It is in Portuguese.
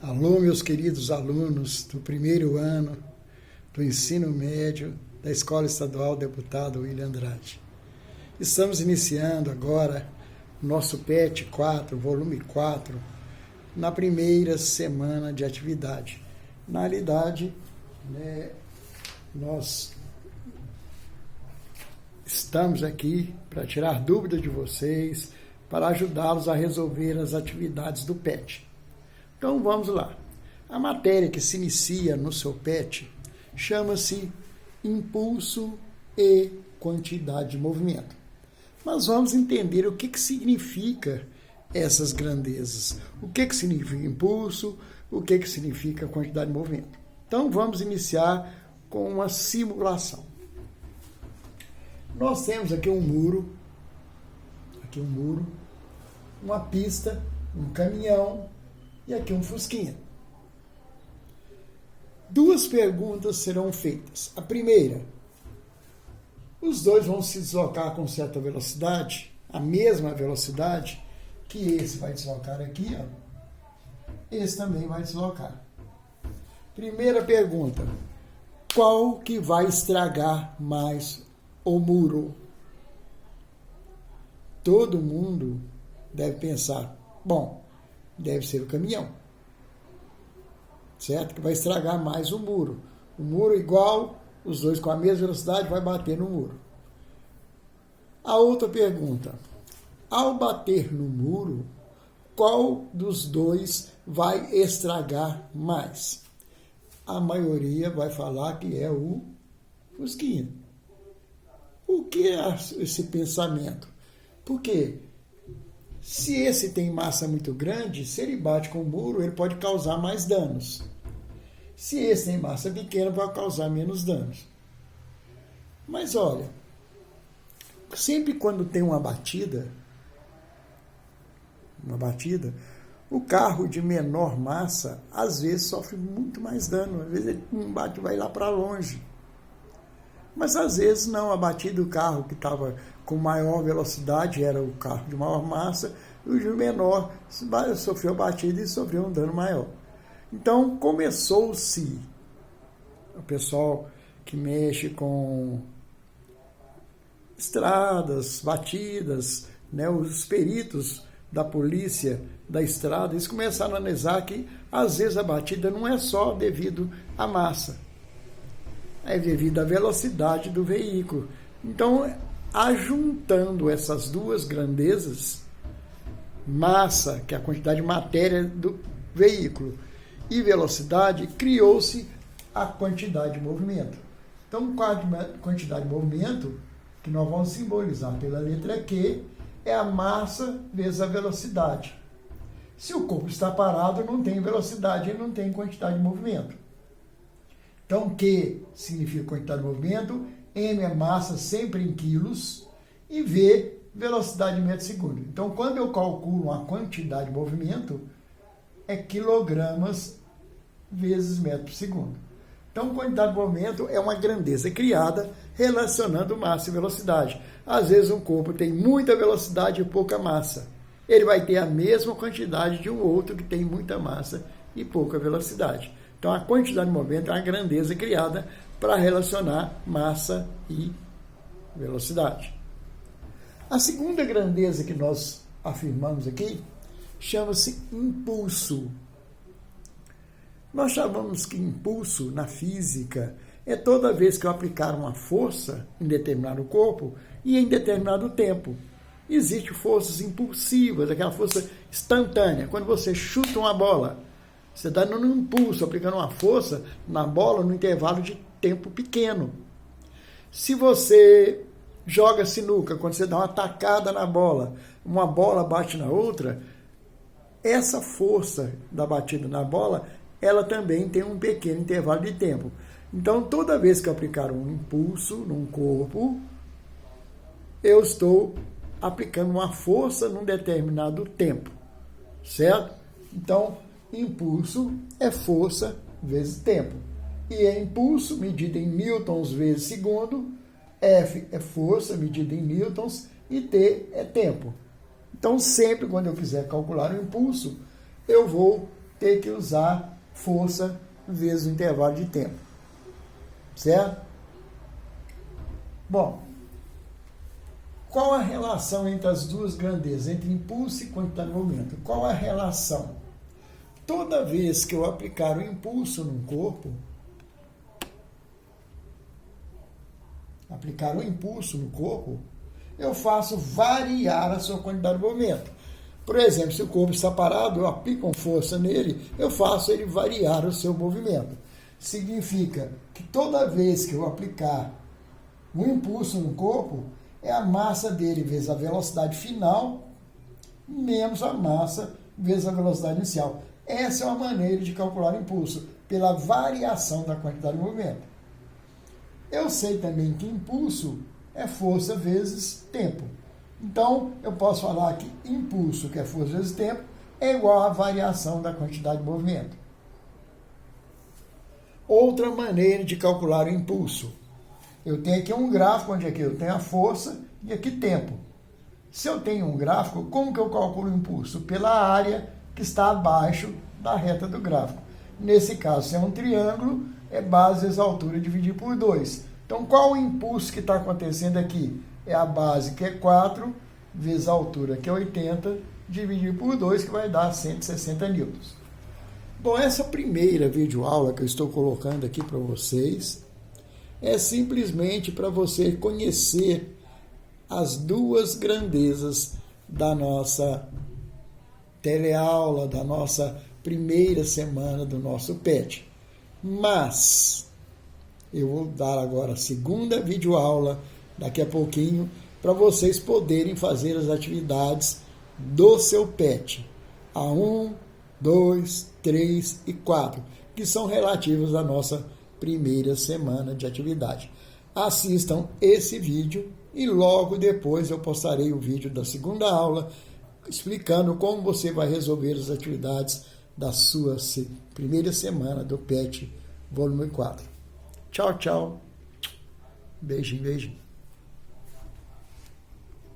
Alô, meus queridos alunos do primeiro ano do ensino médio da Escola Estadual Deputado William Andrade. Estamos iniciando agora o nosso PET 4, volume 4, na primeira semana de atividade. Na realidade, nós estamos aqui para tirar dúvidas de vocês, para ajudá-los a resolver as atividades do PET. Então vamos lá. A matéria que se inicia no seu PET chama-se impulso e quantidade de movimento. Mas vamos entender o que significa essas grandezas. O que significa impulso, o que significa quantidade de movimento. Então vamos iniciar com uma simulação. Nós temos aqui um muro, uma pista, um caminhão, e aqui um fusquinha. Duas perguntas serão feitas. A primeira, os dois vão se deslocar com certa velocidade, a mesma velocidade que esse vai deslocar aqui, ó. Esse também vai deslocar. Primeira pergunta, qual que vai estragar mais o muro? Todo mundo deve pensar, bom, deve ser o caminhão, certo? Que vai estragar mais o muro. O muro igual, os dois com a mesma velocidade, vai bater no muro. A outra pergunta, ao bater no muro, qual dos dois vai estragar mais? A maioria vai falar que é o fusquinha. O que é esse pensamento? Porque se esse tem massa muito grande, se ele bate com o muro, ele pode causar mais danos. Se esse tem massa pequena, vai causar menos danos. Mas olha, sempre quando tem uma batida, o carro de menor massa, às vezes, sofre muito mais dano. Às vezes ele bate e vai lá para longe. Mas às vezes não, a batida do carro que estava com maior velocidade era o carro de maior massa, e o de menor sofreu batida e sofreu um dano maior. Então começou-se, o pessoal que mexe com estradas, batidas, os peritos da polícia da estrada, eles começaram a analisar que às vezes a batida não é só devido à massa, é devido à velocidade do veículo. Então, ajuntando essas duas grandezas, massa, que é a quantidade de matéria do veículo, e velocidade, criou-se a quantidade de movimento. Então, a quantidade de movimento, que nós vamos simbolizar pela letra Q, é a massa vezes a velocidade. Se o corpo está parado, não tem velocidade, ele não tem quantidade de movimento. Então, Q significa quantidade de movimento, M é massa sempre em quilos e V, velocidade em metro segundo. Então, quando eu calculo a quantidade de movimento, é quilogramas vezes metro por segundo. Então, quantidade de movimento é uma grandeza criada relacionando massa e velocidade. Às vezes, um corpo tem muita velocidade e pouca massa. Ele vai ter a mesma quantidade de um outro que tem muita massa e pouca velocidade. Então, a quantidade de movimento é uma grandeza criada para relacionar massa e velocidade. A segunda grandeza que nós afirmamos aqui chama-se impulso. Nós chamamos que impulso, na física, é toda vez que eu aplicar uma força em determinado corpo e em determinado tempo. Existem forças impulsivas, aquela força instantânea. Quando você chuta uma bola, você está dando um impulso, aplicando uma força na bola no intervalo de tempo pequeno. Se você joga sinuca, quando você dá uma tacada na bola, uma bola bate na outra, essa força da batida na bola, ela também tem um pequeno intervalo de tempo. Então, toda vez que eu aplicar um impulso num corpo, eu estou aplicando uma força num determinado tempo, certo? Então, impulso é força vezes tempo. E é impulso medido em newtons vezes segundo, F é força medida em newtons e T é tempo. Então, sempre quando eu quiser calcular o impulso, eu vou ter que usar força vezes o intervalo de tempo. Certo? Bom, qual a relação entre as duas grandezas, entre impulso e quantidade de movimento? Qual a relação? Toda vez que eu aplicar o impulso num corpo, eu faço variar a sua quantidade de movimento. Por exemplo, se o corpo está parado, eu aplico com força nele, eu faço ele variar o seu movimento. Significa que toda vez que eu aplicar um impulso no corpo, é a massa dele vezes a velocidade final, menos a massa vezes a velocidade inicial. Essa é uma maneira de calcular o impulso, pela variação da quantidade de movimento. Eu sei também que impulso é força vezes tempo. Então, eu posso falar que impulso, que é força vezes tempo, é igual à variação da quantidade de movimento. Outra maneira de calcular o impulso. Eu tenho aqui um gráfico onde aqui eu tenho a força e aqui tempo. Se eu tenho um gráfico, como que eu calculo o impulso? Pela área que está abaixo da reta do gráfico. Nesse caso, se é um triângulo, é base vezes altura dividido por 2. Então, qual o impulso que está acontecendo aqui? É a base, que é 4, vezes a altura, que é 80, dividido por 2, que vai dar 160 newtons. Bom, essa primeira videoaula que eu estou colocando aqui para vocês é simplesmente para você conhecer as duas grandezas da nossa teleaula, da nossa primeira semana do nosso PET. Mas eu vou dar agora a segunda videoaula daqui a pouquinho para vocês poderem fazer as atividades do seu PET. A 1, 2, 3 e 4, que são relativas à nossa primeira semana de atividade. Assistam esse vídeo e logo depois eu postarei o vídeo da segunda aula explicando como você vai resolver as atividades da sua primeira semana do PET volume 4. Tchau, tchau. Beijinho, beijinho.